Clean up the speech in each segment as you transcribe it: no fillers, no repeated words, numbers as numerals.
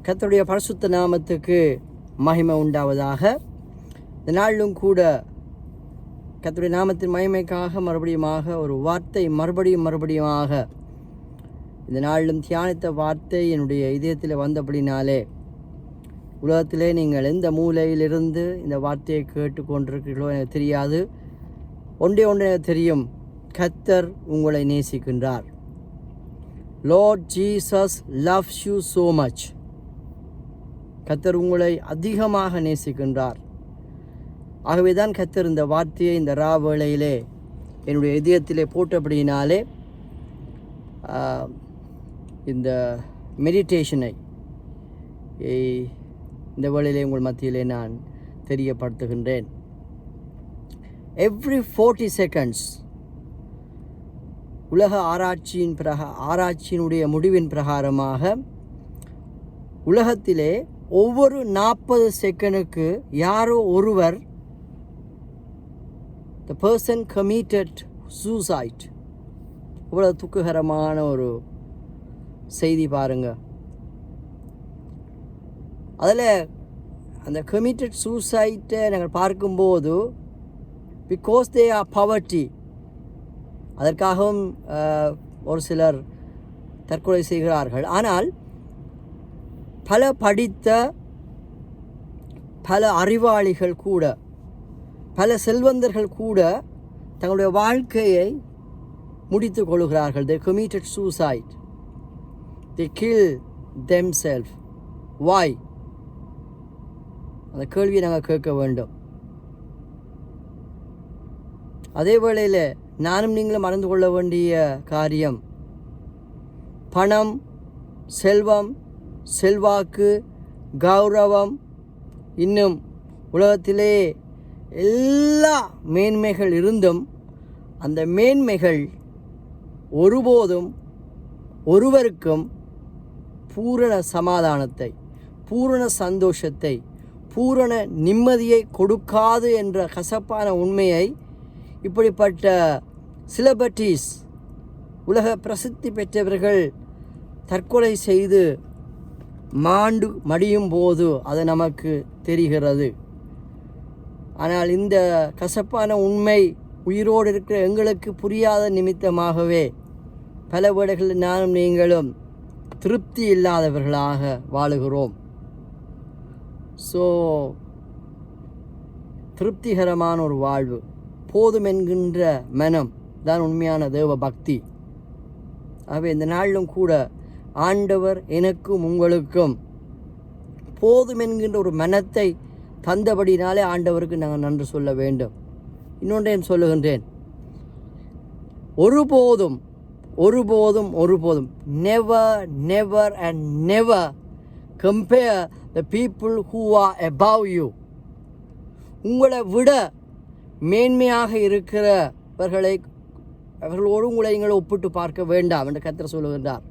கர்த்தருடைய பரிசுத்த நாமத்துக்கு மகிமை உண்டாவதாக. இந்த நாளிலும் கூட கர்த்தருடைய நாமத்தின் மகிமைக்காக மறுபடியுமாக ஒரு வார்த்தை மறுபடியுமாக இந்த நாளிலும் தியானித்த வார்த்தை என்னுடைய இதயத்தில் வந்தபடினாலே, உலகத்திலே நீங்கள் எந்த மூலையிலிருந்து இந்த வார்த்தையை கேட்டுக்கொண்டிருக்கிறீர்களோ எனக்கு தெரியாது. ஒன்றே எனக்கு தெரியும், கர்த்தர் உங்களை நேசிக்கின்றார். Lord Jesus loves you so much. கர்த்தர் உங்களை அதிகமாக நேசிக்கின்றார். ஆகவே தான் கர்த்தர் இந்த வார்த்தையை இந்த வேளையிலே என்னுடைய இதயத்திலே போட்டபடியினாலே இந்த மெடிடேஷனை இந்த வேளையிலே உங்கள் மத்தியிலே நான் தெரியப்படுத்துகின்றேன். எவ்ரி 40 செகண்ட்ஸ் உலக ஆராய்ச்சியினுடைய முடிவின் பிரகாரமாக உலகத்திலே ஒவ்வொரு 40 செகண்டுக்கு யாரோ ஒருவர் the person committed suicide. இவ்வளவு துக்ககரமான ஒரு செய்தி பாருங்க. அதில் அந்த கமிட்டட் சூசைட்டை நாங்கள் பார்க்கும்போது, பிகாஸ் தே ஆர் பவர்ட்டி, அதற்காகவும் ஒரு சிலர் தற்கொலை செய்கிறார்கள். ஆனால் பல படித்த பல அறிவாளிகள் கூட, பல செல்வந்தர்கள் கூட தங்களுடைய வாழ்க்கையை முடித்து கொள்கிறார்கள். they committed suicide, they kill themselves. why? அந்த கேள்வியை நாங்கள் கேட்க வேண்டும். அதே வேளையில் நானும் நீங்களும் அறிந்து கொள்ள வேண்டிய காரியம், பணம், செல்வம், செல்வாக்கு, கௌரவம், இன்னும் உலகத்திலே எல்லா மேன்மைகள் இருந்தும் அந்த மேன்மைகள் ஒருபோதும் ஒருவருக்கும் பூரண சமாதானத்தை, பூரண சந்தோஷத்தை, பூரண நிம்மதியை கொடுக்காது என்ற கசப்பான உண்மையை இப்படிப்பட்ட செலிபிரிட்டீஸ், உலக பிரசித்தி பெற்றவர்கள் தற்கொலை செய்து மாண்டு மடியும் போது அது நமக்கு தெரிகிறது. ஆனால் இந்த கசப்பான உண்மை உயிரோடு இருக்கிற எங்களுக்கு புரியாத நிமித்தமாகவே பல வேளைகளில் நானும் நீங்களும் திருப்தி இல்லாதவர்களாக வாழுகிறோம். ஸோ திருப்திகரமான ஒரு வாழ்வு, போதும் என்கின்ற மனம் தான் உண்மையான தேவ பக்தி. ஆகவே இந்த நாளிலும் கூட ஆண்டவர் எனக்கும் உங்களுக்கும் போதும் என்கின்ற ஒரு மனத்தை தந்தபடினாலே ஆண்டவருக்கு நாங்கள் நன்றி சொல்ல வேண்டும். இன்னொன்றையும் சொல்லுகின்றேன், ஒருபோதும் ஒருபோதும் ஒருபோதும் never and never compare the people who are above you. உங்களை விட மேன்மையாக அவர்களோடு உங்களை நீங்கள் ஒப்பிட்டு பார்க்க வேண்டாம் என்று கர்த்தர் சொல்லுகின்றார்.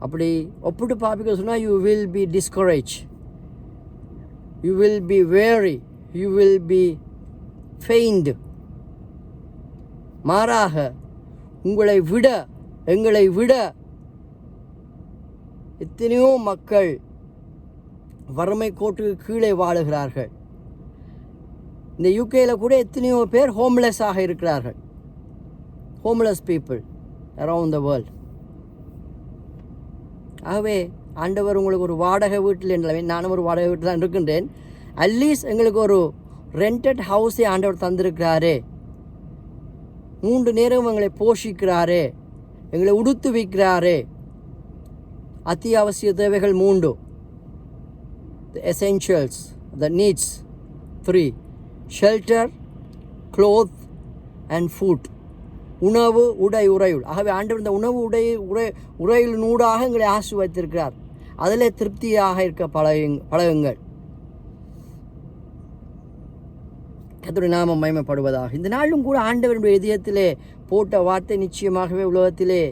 அப்படி ஒப்பிட்டு பார்ப்பீங்க சொன்னால் you will be discouraged, you will be weary, you will be faint. மாறாக எங்களை விட எத்தனையோ மக்கள் வறுமை கோட்டுக்கு கீழே வாழுகிறார்கள். இந்த யூகேயில் கூட எத்தனையோ பேர் ஹோம்லெஸ்ஸாக இருக்கிறார்கள். Homeless people around the world. ஆகவே ஆண்டவர் உங்களுக்கு ஒரு வாடகை வீட்டில் என்றாலும், நானும் ஒரு வாடகை வீட்டில் தான் இருக்கின்றேன், அட்லீஸ்ட் எங்களுக்கு ஒரு ரெண்டட் ஹவுஸை ஆண்டவர் தந்திருக்கிறாரே, 3 நேரம் எங்களை போஷிக்கிறாரே, எங்களை உடுத்து வைக்கிறாரே. அத்தியாவசிய தேவைகள் 3, the essentials, the needs 3, shelter, cloth and food. உணவு, உடை, உறையுள். ஆகவே ஆண்டவர் இந்த உணவு, உறையுள் நூடாக எங்களை ஆசீர்வதித்திருக்கிறார். அதில் திருப்தியாக இருக்க பழகுங்கள். கர்த்தருடைய நாமம் மகிமைப்படுவதாக. இந்த நாளும் கூட ஆண்டவருடைய இதயத்திலே போட்ட வார்த்தை நிச்சயமாகவே உலகத்திலே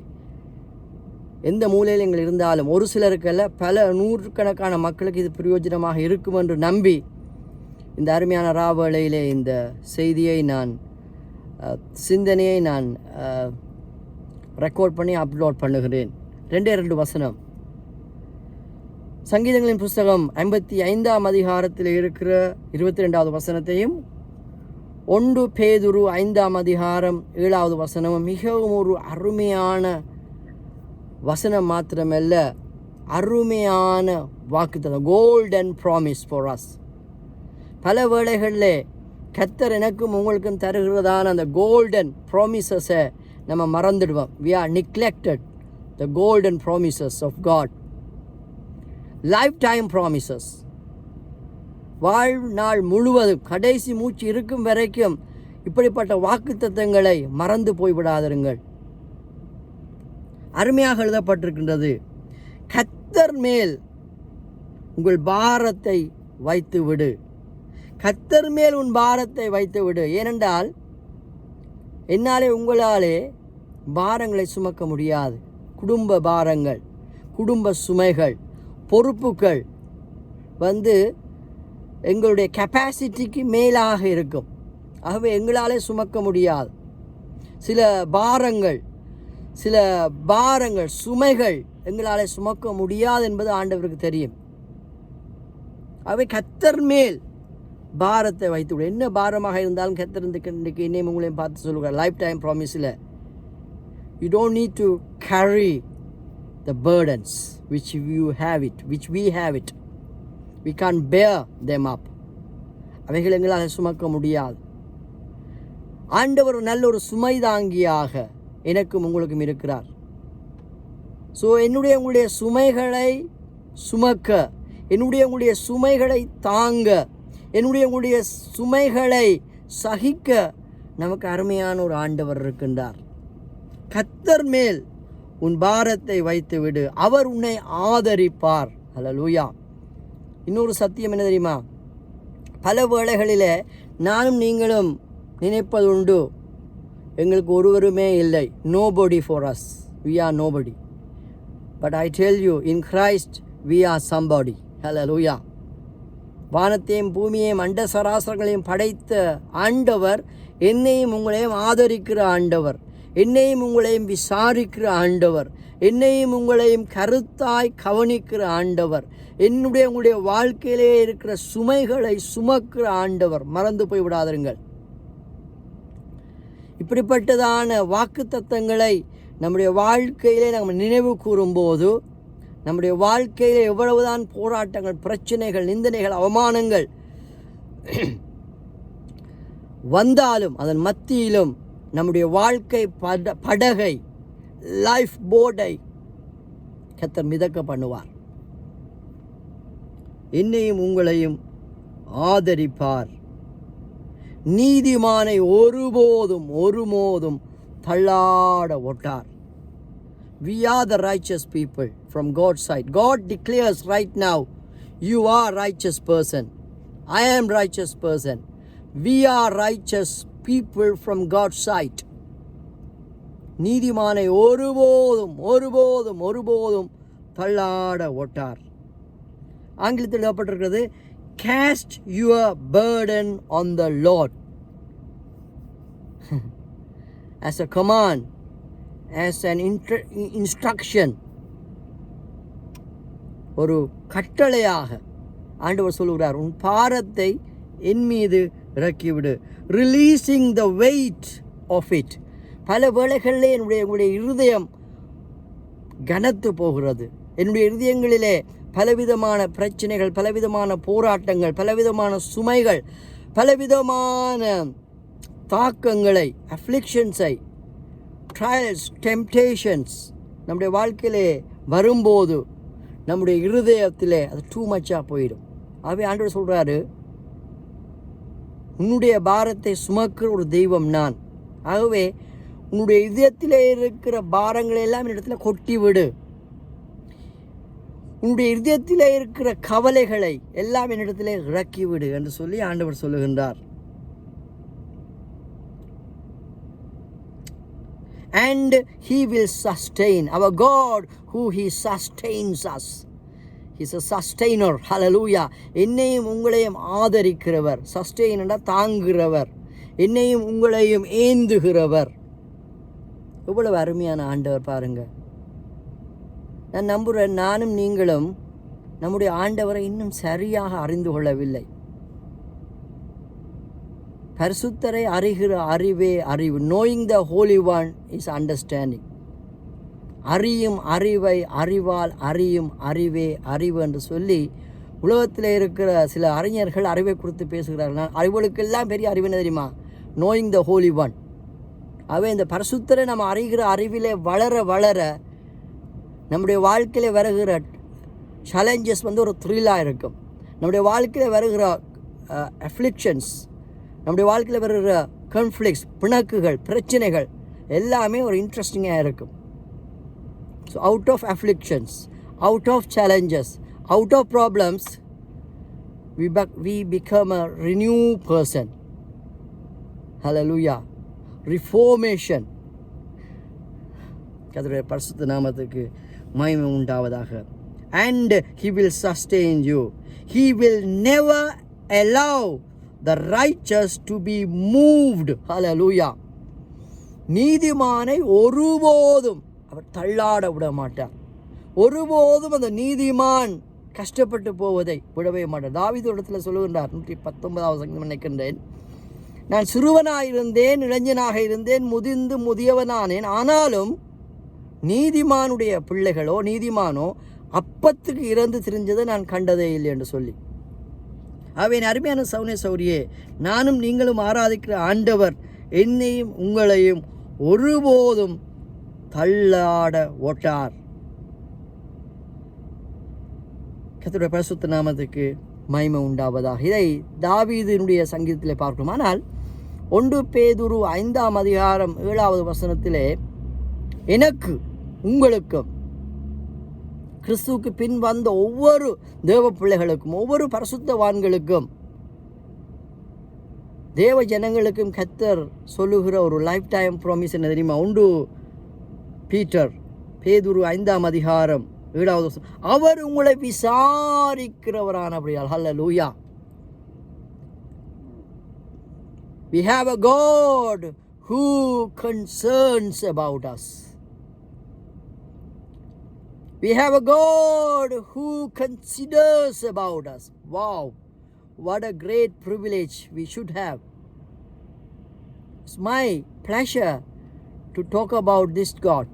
எந்த மூலையில் எங்கள் இருந்தாலும் ஒரு சிலருக்கல்ல பல நூற்றுக்கணக்கான மக்களுக்கு இது பிரயோஜனமாக இருக்கும் என்று நம்பி இந்த அருமையான ராவேளையிலே இந்த செய்தியை சிந்தனையை நான் ரெக்கார்ட் பண்ணி அப்லோட் பண்ணுகிறேன். 2 வசனம். சங்கீதங்களின் புஸ்தகம் 55ஆம் அதிகாரத்தில் இருக்கிற 22வது வசனத்தையும் 1 பேதுரு 5ஆம் அதிகாரம் 7வது வசனமும் மிகவும் ஒரு அருமையான வசனம் மாத்திரமல்ல, அருமையான வாக்குத்தத்தம், கோல்டன் ப்ராமிஸ் ஃபார் அஸ். பல வேளைகளில் கர்த்தர் எனக்கும் உங்களுக்கும் தருகிறதான அந்த கோல்டன் ப்ராமிசஸை நம்ம மறந்துடுவோம். we are neglected the golden promises of God. lifetime promises. வாழ்நாள் முழுவதும் கடைசி மூச்சு இருக்கும் வரைக்கும் இப்படிப்பட்ட வாக்குத்தத்தங்களை மறந்து போய்விடாதிருங்கள். அருமையாக எழுதப்பட்டிருக்கின்றது, கர்த்தர் மேல் உங்கள் பாரத்தை வைத்து விடு. கர்த்தர் மேல் உன் பாரத்தை வைத்து விடு. ஏனென்றால் என்னாலே உங்களாலே பாரங்களை சுமக்க முடியாது. குடும்ப பாரங்கள், குடும்ப சுமைகள், பொறுப்புகள் எங்களுடைய கெப்பாசிட்டிக்கு மேலாக இருக்கும். ஆகவே எங்களாலே சுமக்க முடியாது. சில பாரங்கள் சுமைகள் எங்களாலே சுமக்க முடியாது என்பது ஆண்டவருக்கு தெரியும். ஆகவே கர்த்தர் மேல் பாரத்தை வைத்து விடு. என்ன பாரமாக இருந்தாலும் கர்த்தர் இன்றைக்கு என்னையும் உங்களையும் பார்த்து சொல்லுவார் லைஃப் டைம் ப்ராமிஸில், you don't need to carry the burdens which we have it. We can't bear them up. அவைகள் எங்களால் சுமக்க முடியாது. ஆண்டவர் நல்ல ஒரு சுமை தாங்கியாக எனக்கும் உங்களுக்கும் இருக்கிறார். ஸோ உங்களுடைய சுமைகளை சுமக்க, உங்களுடைய சுமைகளை தாங்க, உங்களுடைய சுமைகளை சகிக்க நமக்கு அருமையான ஒரு ஆண்டவர் இருக்கின்றார். கர்த்தர் மேல் உன் பாரத்தை வைத்து விடு, அவர் உன்னை ஆதரிப்பார். அல்லேலூயா. இன்னொரு சத்தியம் என்ன தெரியுமா? பல வேளைகளில் நானும் நீங்களும் நினைப்பது உண்டு, எங்களுக்கு ஒருவருமே இல்லை. nobody for us, we are nobody. But I tell you, in Christ we are somebody. Hallelujah. வானத்தையும் பூமியையும் அண்ட சராசரங்களையும் படைத்த ஆண்டவர் என்னையும் உங்களையும் ஆதரிக்கிற ஆண்டவர், என்னையும் உங்களையும் விசாரிக்கிற ஆண்டவர், என்னையும் உங்களையும் கருத்தாய் கவனிக்கிற ஆண்டவர், உங்களுடைய வாழ்க்கையிலே இருக்கிற சுமைகளை சுமக்கிற ஆண்டவர். மறந்து போய் விடாதீர்கள். இப்படிப்பட்டதான வாக்குத்தத்தங்களை நம்முடைய வாழ்க்கையிலே நம்ம நினைவு கூறும்போது, நம்முடைய வாழ்க்கையிலே எவ்வளவுதான் போராட்டங்கள், பிரச்சனைகள், நிந்தனைகள், அவமானங்கள் வந்தாலும் அதன் மத்தியிலும் நம்முடைய வாழ்க்கை படகை, லைஃப் போர்டை கர்த்தர் மிதக்க பண்ணுவார். என்னையும் உங்களையும் ஆதரிப்பார். நீதிமானை ஒருபோதும் தள்ளாட ஒட்டார். We are the righteous people from God's side. God declares right now, you are righteous person. I am righteous person. We are righteous people from God's side. நீதிமானை ஒருபோதும் தள்ளாட ஒட்டார். ஆங்கிலத்தில் எழுதப்பட்டிருக்கிறது, cast your burden on the Lord. As a command, as an instruction, ஒரு கட்டளையாக ஆண்டவர் சொல்லுகிறார், உன் பாரத்தை என் மீது இறக்கிவிடு. releasing the weight of it. பல வேளைகளிலே என்னுடைய இருதயம் கனத்து போகிறது. என்னுடைய இருதயங்களிலே பலவிதமான பிரச்சனைகள், பலவிதமான போராட்டங்கள், பலவிதமான சுமைகள், பலவிதமான தாக்கங்களை, அஃப்ளிக்ஷன்ஸை, ட்ரையல்ஸ், டெம்டேஷன்ஸ் நம்முடைய வாழ்க்கையிலே வரும்போது நம்முடைய இருதயத்திலே அது டூ மச்சாக போயிடும். ஆகவே ஆண்டவர் சொல்கிறாரு, உன்னுடைய பாரத்தை சுமக்கிற ஒரு தெய்வம் நான். ஆகவே உன்னுடைய இதயத்திலே இருக்கிற பாரங்களை எல்லாம் என்னிடத்துல கொட்டி விடு. உன்னுடைய இதயத்திலே இருக்கிற கவலைகளை எல்லாம் என்னிடத்திலே இறக்கிவிடு என்று சொல்லி ஆண்டவர் சொல்லுகின்றார். And he will sustain. Our God, who he sustains us. He's a sustainer. Hallelujah. என்னையும் உங்களையும் ஆதரிக்கிறவர். சஸ்டெயின் என்றால் தாங்குகிறவர். என்னையும் உங்களையும் ஏந்துகிறவர். எவ்வளவு அருமையான ஆண்டவர் பாருங்க. நான் நம்புகிறேன் நானும் நீங்களும் நம்முடைய ஆண்டவரை இன்னும் சரியாக அறிந்து கொள்ளவில்லை. பரிசுத்தரை அறிகிற அறிவே அறிவு. Knowing the Holi one is understanding. அறியும் அறிவை அறிவால் அறியும் அறிவே அறிவு என்று சொல்லி உலகத்தில் இருக்கிற சில அறிஞர்கள் அறிவை குறித்து பேசுகிறார்கள். அறிவுகளுக்கெல்லாம் பெரிய அறிவு என்ன தெரியுமா? நோயிங் த ஹோலி ஒன். அவை இந்த பரிசுத்தரை நம்ம அறிகிற அறிவிலே வளர வளர நம்முடைய வாழ்க்கையில் வருகிற சேலஞ்சஸ் ஒரு த்ரில்லாக இருக்கும். நம்முடைய வாழ்க்கையில் வருகிற அஃப்ளிக்ஷன்ஸ், நம்முடைய வாழ்க்கையில் வருகிற கான்ஃப்ளிக்ட்ஸ், பிணக்குகள், பிரச்சனைகள் எல்லாமே ஒரு இன்ட்ரெஸ்டிங்காக இருக்கும். So out of afflictions, out of challenges, out of problems we become a renewed person. Hallelujah. Reformation. கர்த்தருடைய பரிசுத்த நாமத்துக்கு மகிமை உண்டாவதாக. And he will sustain you. He will never allow the righteous to be moved. Hallelujah. நீதிமானை ஒருபோதும் அவர் தள்ளாட விட மாட்டார். ஒருபோதும் அந்த நீதிமான் கஷ்டப்பட்டு போவதை விடவே மாட்டார். தாவீது இடத்துல சொல்லுகின்றார், 119வது சங்கீதம் நினைக்கின்றேன், நான் சிறுவனாயிருந்தேன், இளைஞனாக இருந்தேன், முதிர்ந்து முதியவனானேன், ஆனாலும் நீதிமானுடைய பிள்ளைகளோ நீதிமானோ அப்பத்துக்கு இறந்து திரிஞ்சதை நான் கண்டதே இல்லை என்று சொல்லி. அவன் அருமையான சௌனே சௌரியே, நானும் நீங்களும் ஆராதிக்கிற ஆண்டவர் என்னையும் உங்களையும் ஒருபோதும் தள்ளாட ஓட்டார். கர்த்தருடைய பரிசுத்த நாமத்துக்கு மகிமை உண்டாவதாக. இதை தாவீதினுடைய சங்கீதத்தில் பார்க்கிறோம். ஆனால் 1 பேதுரு 5ஆம் அதிகாரம் 7வது வசனத்திலே, எனக்கு உங்களுக்கும் கிறிஸ்துவுக்கு பின் வந்த ஒவ்வொரு தேவ பிள்ளைகளுக்கும் ஒவ்வொரு பரிசுத்தவான்களுக்கும் தேவ ஜனங்களுக்கும் கர்த்தர் சொல்லுகிற ஒரு லைஃப் டைம் ப்ராமிஸ் என்ன தெரியுமா? 1 பேதுரு 5ஆம் அதிகாரம் 7வது வசனம், அவர் உங்களை விசாரிக்கிறவரானபடியால். ஹல்லேலூயா. We have a God who concerns about us. We have a God who considers about us. Wow, what a great privilege we should have. It's my pleasure to talk about this God.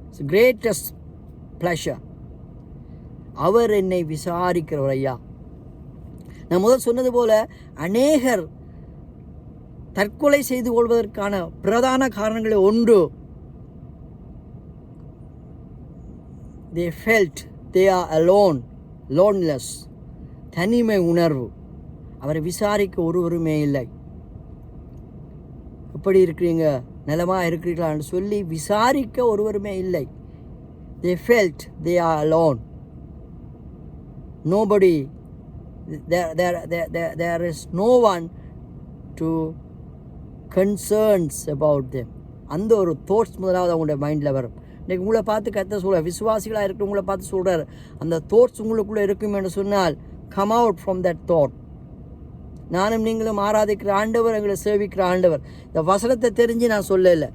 It's the greatest pleasure. அவர் என்னை விசாரிக்கிறவர் ஐயா. நான் முதல் சொன்னது போல அநேகர் தற்கொலை செய்து கொள்வதற்கான பிரதான காரணங்களில் ஒன்று, they felt they are alone, loneliness, தனிமை உணர்வு. அவரை விசாரிக்க ஒருவருமே இல்லை. எப்படி இருக்கிறீங்க, நலமா இருக்கிறீங்களான்னு சொல்லி விசாரிக்க ஒருவருமே இல்லை. They felt they are alone. Nobody, there is no one to concerns about them. அந்த ஒரு தாட்ஸ் முதலாவது அவங்களுடைய மைண்டில் வரும். இன்றைக்கி உங்களை பார்த்து கர்த்தர் சொல்ற, விசுவாசிகளாக இருக்கிற உங்களை பார்த்து சொல்கிறார், அந்த தாட்ஸ் உங்களுக்குள்ளே இருக்கும் என்று சொன்னால் come out from that thought. நானும் நீங்களும் ஆராதிக்கிற ஆண்டவர், எங்களை சேவிக்கிற ஆண்டவர். இந்த வசனத்தை தெரிஞ்சு நான் சொல்லலை.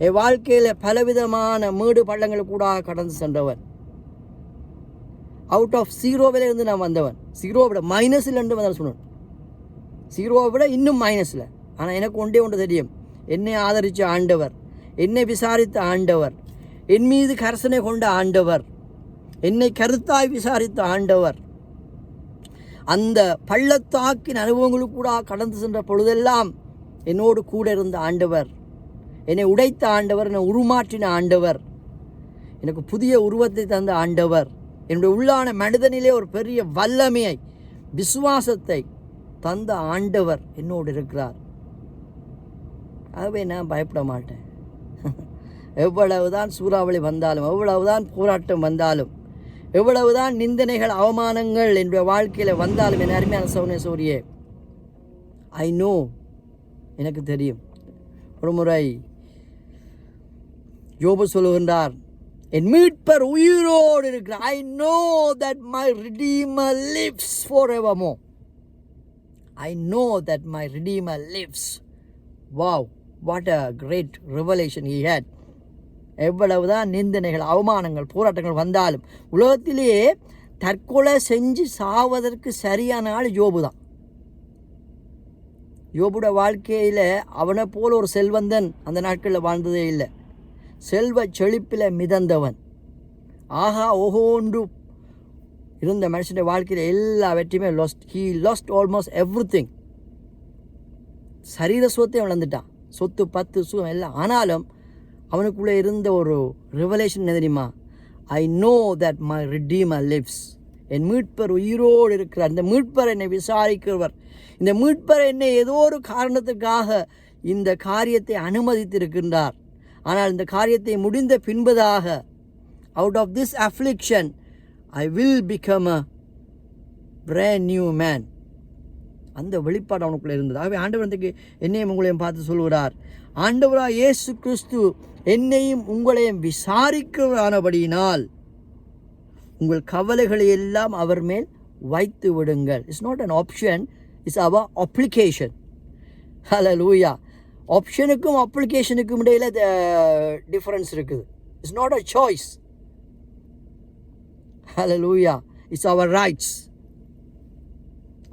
என் வாழ்க்கையில் பலவிதமான மேடு பள்ளங்களை கூட கடந்து சென்றவன். அவுட் ஆஃப் ஜீரோவில் இருந்து நான் வந்தவன். ஜீரோவை விட மைனஸில் இருந்து வந்தால் சொன்னேன். ஜீரோவை விட இன்னும் மைனஸில். ஆனால் எனக்கு ஒன்று தெரியும், என்னை ஆதரித்த ஆண்டவர், என்னை விசாரித்த ஆண்டவர், என் மீது கரசனை கொண்ட ஆண்டவர், என்னை கருத்தாய் விசாரித்த ஆண்டவர், அந்த பள்ளத்தாக்கின் அனுபவங்களுக்கு கூட கடந்து சென்ற பொழுதெல்லாம் என்னோடு கூட இருந்த ஆண்டவர், என்னை உடைத்த ஆண்டவர், என்னை உருமாற்றின ஆண்டவர், எனக்கு புதிய உருவத்தை தந்த ஆண்டவர், என்னுடைய உள்ளான மனிதனிலே ஒரு பெரிய வல்லமையை, விசுவாசத்தை தந்த ஆண்டவர் என்னோடு இருக்கிறார். ஆகவே நான் பயப்பட மாட்டேன். எவ்வளவுதான் சூறாவளி வந்தாலும், எவ்வளவுதான் போராட்டம் வந்தாலும், எவ்வளவுதான் நிந்தனைகள் அவமானங்கள் என்னுடைய வாழ்க்கையில் வந்தாலும், என் அருமையான சௌனே சௌரியே, ஐ நோ, எனக்கு தெரியும். ஒரு முறை யோபு சொல்லுகின்றார், என் மீட்பர் உயிரோடு இருக்கிறார். ஐ know that my redeemer lives forevermore. I know that my Redeemer lives. Wow, what a great revelation he had. எவ்வளவுதான் நிந்தனைகள், அவமானங்கள், போராட்டங்கள் வந்தாலும் உலகத்திலேயே தற்கொலை செஞ்சு சாவதற்கு சரியான ஆள் யோபு தான். யோபுட வாழ்க்கையில் அவனை போல் ஒரு செல்வந்தன் அந்த நாட்களில் வாழ்ந்ததே இல்லை. செல்வ செழிப்பில் மிதந்தவன், ஆஹா ஓஹோன்று இருந்த மனுஷனுடைய வாழ்க்கையில் எல்லாவற்றையுமே லாஸ்ட் ஆல்மோஸ்ட் எவ்ரிதிங். சரீர சொத்தையும் இழந்துட்டான், சொத்து பத்து சுகம் எல்லாம். ஆனாலும் அவனுக்குள்ளே இருந்த ஒரு ரெவலேஷன் என்ன தெரியுமா? I know that my redeemer lives. என் மீட்பர் உயிரோடு இருக்கிறார். இந்த மீட்பர் என்னை விசாரிக்கிறவர். இந்த மீட்பர் என்னை ஏதோ ஒரு காரணத்துக்காக இந்த காரியத்தை அனுமதித்திருக்கின்றார். ஆனால் இந்த காரியத்தை முடிந்த பின்பதாக out of this affliction I will become a brand new man. அந்த வெளிப்பாடு அவனுக்குள்ளே இருந்தது. ஆகவே ஆண்டவரத்துக்கு என்னையும் உங்களையும் பார்த்து சொல்கிறார், ஆண்டவராக இயேசு கிறிஸ்து என்னையும் உங்களையும் விசாரிக்கிறபடியினால் உங்கள் கவலைகளை எல்லாம் அவர் மேல் வைத்து விடுங்கள். It's not an option, it's our application. Hallelujah. ஆப்ஷனுக்கும் அப்ளிகேஷனுக்கும் இடையில் டிஃப்ரென்ஸ் இருக்குது. It's not a choice. Hallelujah. It's our rights.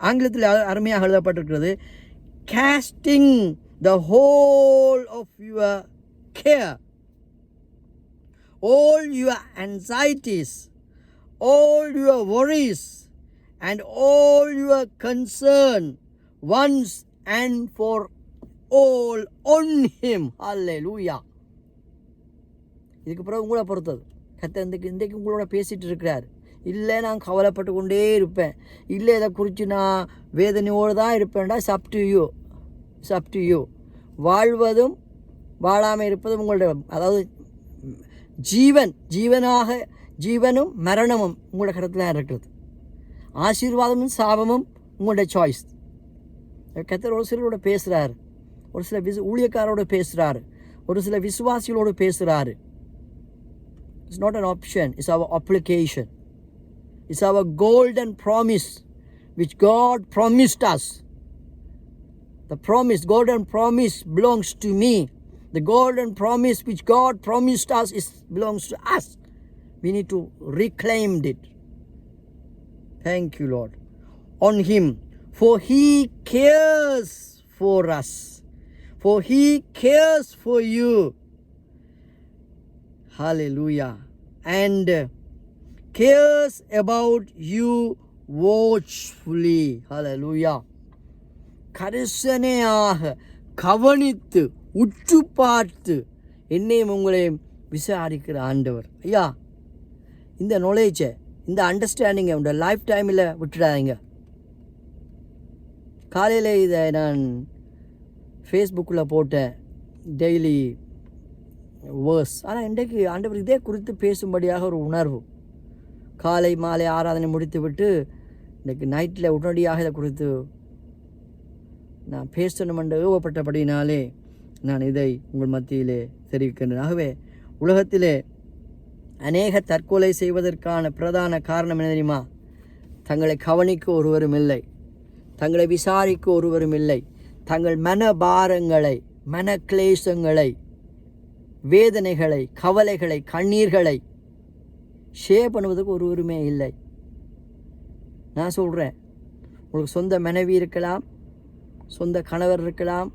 ஆங்கிலத்தில் அருமையாக எழுதப்பட்டிருக்கிறது, casting the whole of your care, all your anxieties, all your worries and all your concern once and for all on him. Hallelujah. இதுக்கு பிறகு உங்களை பொறுத்தது. கர்த்தர் இன்றைக்கு உங்களோட பேசிகிட்டு இருக்கிறார். இல்லை நான் கவலைப்பட்டு கொண்டே இருப்பேன், இல்லை இதை குறித்து நான் வேதனையோடு தான் இருப்பேன்டா. It's up to you. It's up to you. வாழ்வதும் வாழாமல் இருப்பதும் உங்களோட, அதாவது ஜீவனும் மரணமும் உங்களோட கருத்தில் தான் இருக்கிறது. ஆசீர்வாதமும் சாபமும் உங்களோட சாய்ஸ். கர்த்தர் ஒரு சிலரோட பேசுகிறாரு, ஒரு சில ஊழியக்காரோட பேசுகிறாரு, ஒரு சில விசுவாசிகளோடு பேசுகிறாரு. It's not an option, it's our application. It's our golden promise which God promised us. The golden promise belongs to me. The golden promise which God promised us belongs to us. We need to reclaim it. Thank you, Lord. On him, for he cares for us. For he cares for you. Hallelujah. And cares about you watchfully. Hallelujah. கரிசனையாக கவனித்து உற்று பார்த்து என்னையும் உங்களையும் விசாரிக்கிற ஆண்டவர். ஐயா, இந்த நாலேஜை, இந்த அண்டர்ஸ்டாண்டிங்கை உங்களோட லைஃப் டைமில் விட்டுடாதீங்க. காலையில் இதை நான் ஃபேஸ்புக்கில் போட்டேன், டெய்லி வேர்ஸ். ஆனால் இன்றைக்கு ஆண்டவர் இதே குறித்து பேசும்படியாக ஒரு உணர்வு. காலை மாலை ஆராதனை முடித்து விட்டு இன்றைக்கு நைட்டில் உடனடியாக இதை குறித்து நான் பேசணும் என்று ஏவப்பட்டபடினாலே நான் இதை உங்கள் மத்தியிலே தெரிவிக்கின்றேன். ஆகவே உலகத்திலே அநேக தற்கொலை செய்வதற்கான பிரதான காரணம் என்ன தெரியுமா? தங்களை கவனிக்க ஒருவரும் இல்லை, தங்களை விசாரிக்க ஒருவரும் இல்லை, தங்கள் மனபாரங்களை, மனக்லேசங்களை, வேதனைகளை, கவலைகளை, கண்ணீர்களை ஷேர் பண்ணுவதுக்கு ஒருவருமே இல்லை. நான் சொல்கிறேன், உங்களுக்கு சொந்த மனைவி இருக்கலாம், சொந்த கணவர் இருக்கலாம்,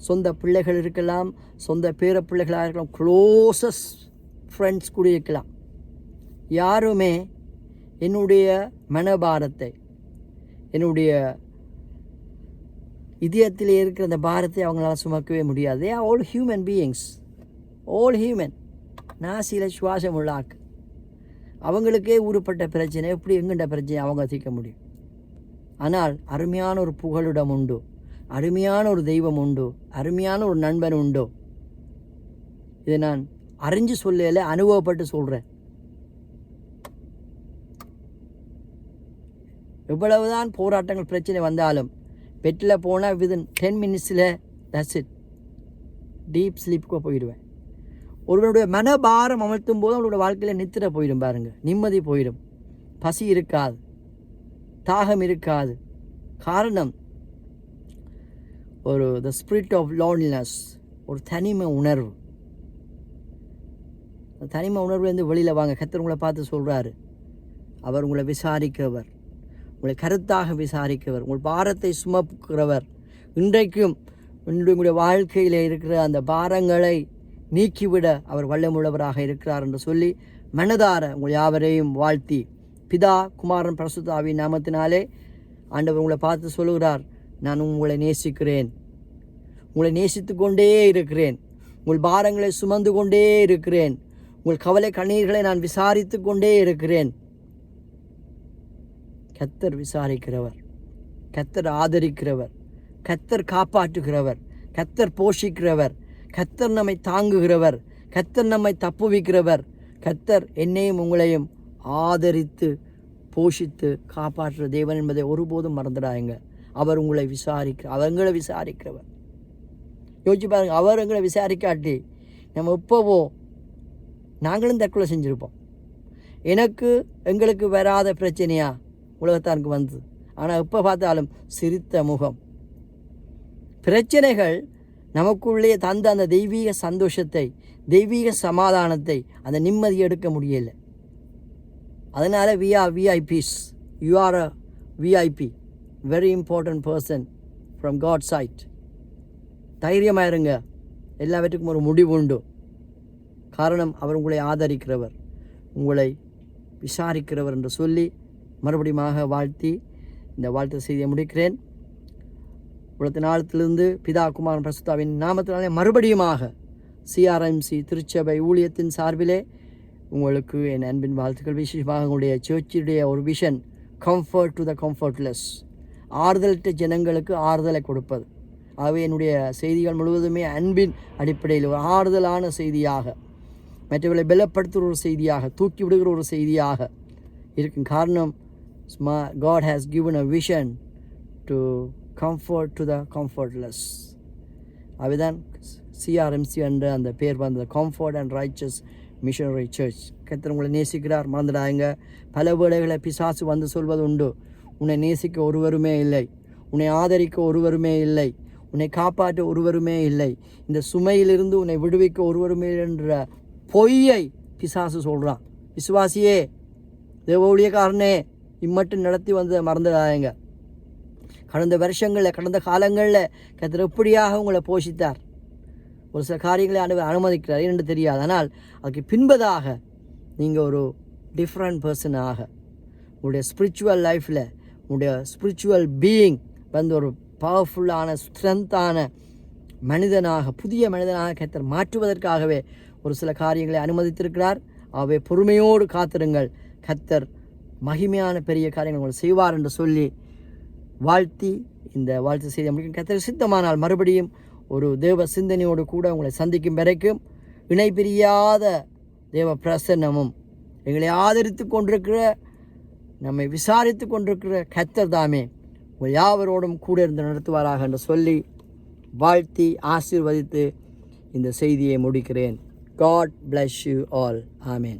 சொந்த பிள்ளைகள் இருக்கலாம், சொந்த பேர பிள்ளைகளாக இருக்கலாம், க்ளோசஸ்ட் ஃப்ரெண்ட்ஸ் கூட இருக்கலாம். யாருமே என்னுடைய மனபாரத்தை, என்னுடைய இதயத்தில் இருக்கிற அந்த பாரத்தை அவங்களால சுமக்கவே முடியாது. They are all human beings, all human. நாசியில் சுவாசம் உள்ளாக்கு. அவங்களுக்கே ஊறுப்பட்ட பிரச்சனை எப்படி எங்கிட்ட பிரச்சனை அவங்க தீர்க்க முடியும்? ஆனால் அருமையான ஒரு புகலிடம் உண்டு, அருமையான ஒரு தெய்வம் உண்டு, அருமையான ஒரு நண்பன் உண்டு. இதை நான் அறிஞ்சு சொல்லல, அனுபவப்பட்டு சொல்கிறேன். எவ்வளவுதான் போராட்டங்கள் பிரச்சனை வந்தாலும் பெட்டில் போனால் within 10 minutes that's it, deep ஸ்லீப்புக்கு போயிடுவேன். ஒருவனுடைய மனபாரம் அமர்த்தும் போது அவனுடைய வாழ்க்கையில் நித்திர போயிடும். பாருங்கள், நிம்மதி போயிடும், பசி இருக்காது, தாகம் இருக்காது. காரணம் ஒரு த ஸ்பிரிட் ஆஃப் லோன்லினஸ், ஒரு தனிமை உணர்வு. தனிமை உணர்வுலேருந்து வெளியில் வாங்க. கர்த்தர் உங்களை பார்த்து சொல்கிறாரு, அவர் உங்களை விசாரிக்கிறவர், உங்களை கருத்தாக விசாரிக்கிறவர், உங்கள் பாரத்தை சுமக்கிறவர். இன்றைக்கும் உங்களுடைய வாழ்க்கையில் இருக்கிற அந்த பாரங்களை நீக்கிவிட அவர் வல்லமுள்ளவராக இருக்கிறார் என்று சொல்லி மனதார உங்கள் யாவரையும் வாழ்த்தி, பிதா குமாரன் பரிசுத்த ஆவியின் நாமத்தினாலே ஆண்டவர் உங்களை பார்த்து சொல்லுகிறார், நான் உங்களை நேசிக்கிறேன், உங்களை நேசித்து கொண்டே இருக்கிறேன், உங்கள் பாரங்களை சுமந்து கொண்டே இருக்கிறேன், உங்கள் கவலை கண்ணீர்களை நான் விசாரித்து கொண்டே இருக்கிறேன். கர்த்தர் விசாரிக்கிறவர், கர்த்தர் ஆதரிக்கிறவர், கர்த்தர் காப்பாற்றுகிறவர், கர்த்தர் போஷிக்கிறவர், கர்த்தர் நம்மை தாங்குகிறவர், கர்த்தர் நம்மை தப்புவிக்கிறவர். கர்த்தர் என்னையும் உங்களையும் ஆதரித்து போஷித்து காப்பாற்றுற தேவன் என்பதை ஒருபோதும் மறந்துடாங்க. அவர் உங்களை அவங்களை விசாரிக்கிறவர். யோசிச்சு பாருங்க, அவர் எங்களை விசாரிக்காட்டி நம்ம எப்போவோ நாங்களும் தற்கொலை செஞ்சுருப்போம். எங்களுக்கு வராத பிரச்சனையா உலகத்தாருக்கு வந்தது. ஆனால் எப்போ பார்த்தாலும் சிரித்த முகம். பிரச்சனைகள் நமக்குள்ளே தந்த அந்த தெய்வீக சந்தோஷத்தை, தெய்வீக சமாதானத்தை, அந்த நிம்மதியை எடுக்க முடியலை. அதனால் we are VIPs. You are a VIP, very important person from God's side. தைரியமாக இருங்க, எல்லாவற்றுக்கும் ஒரு முடிவு உண்டு. காரணம், அவர் உங்களை ஆதரிக்கிறவர், உங்களை விசாரிக்கிறவர் என்று சொல்லி மறுபடியுமாக வாழ்த்தி இந்த வாழ்த்து செய்தியை முடிக்கிறேன். உலகத்தின் நாளத்திலிருந்து பிதா குமாரன் பரிசுத்தாவின் நாமத்தினாலே மறுபடியுமாக CRMC திருச்சபை ஊழியத்தின் சார்பிலே உங்களுக்கு என் அன்பின் வாழ்த்துக்கள். விசேஷமாக உங்களுடைய சர்ச்சுடைய ஒரு விஷன், கம்ஃபர்ட் டு த கம்ஃபர்ட்லெஸ், ஆறுதலற்ற ஜனங்களுக்கு ஆறுதலை கொடுப்பது. ஆகவே என்னுடைய செய்திகள் முழுவதுமே அன்பின் அடிப்படையில் ஒரு ஆறுதலான செய்தியாக, மற்றவர்களை பலப்படுத்துகிற ஒரு செய்தியாக, தூக்கி விடுகிற ஒரு செய்தியாக இருக்கும். காரணம், God has given a vision to comfort to the comfortless. அதுதான் CRMC என்ற அந்த பேர் வந்த comfort and riches missionary church. கர்த்தர் உங்களை நேசிக்கிறார், மறந்துடாங்க. பல வேளைகளை பிசாசு வந்து சொல்வது உண்டு, உன்னை நேசிக்க ஒருவருமே இல்லை, உன்னை ஆதரிக்க ஒருவருமே இல்லை, உன்னை காப்பாற்ற ஒருவருமே இல்லை, இந்த சுமையிலிருந்து உன்னை விடுவிக்க ஒருவருமே என்ற பொய்யை பிசாசு சொல்கிறான். விசுவாசியே, தேவ ஊழியக்காரனே, இம்மட்டும் நடத்தி வந்ததை மறந்துடாங்க. கடந்த வருஷங்களில், கடந்த காலங்களில் கர்த்தர் எப்படியாக உங்களை போஷித்தார். ஒரு சில காரியங்களை அனுமதிக்கிறார் என்று தெரியாது. ஆனால் அதுக்கு பின்பதாக நீங்கள் ஒரு டிஃப்ரெண்ட் பர்சனாக, உங்களுடைய ஸ்பிரிச்சுவல் லைஃப்பில், உங்களுடைய ஸ்பிரிச்சுவல் பீயிங் வந்து ஒரு பவர்ஃபுல்லான ஸ்ட்ரென்த்தான மனிதனாக, புதிய மனிதனாக கர்த்தர் மாற்றுவதற்காகவே ஒரு சில காரியங்களை அனுமதித்திருக்கிறார். ஆகவே பொறுமையோடு காத்திருங்கள், கர்த்தர் மகிமையான பெரிய காரியங்கள் உங்களை செய்வார் என்று சொல்லி வாழ்த்தி இந்த வாழ்த்து செய்தி முடிக்கும். கர்த்தர் சித்தமானால் மறுபடியும் ஒரு தேவ சிந்தனையோடு கூட உங்களை சந்திக்கும் வரைக்கும் இணை பிரியாத தேவ பிரசன்னமும் எங்களை ஆதரித்து கொண்டிருக்கிற, நம்மை விசாரித்து கொண்டிருக்கிற கர்த்தர் தாமே உங்கள் யாவரோடும் கூட இருந்து நடத்துவாராக என்று சொல்லி வாழ்த்தி ஆசீர்வதித்து இந்த செய்தியை முடிக்கிறேன். God bless you all. Amen.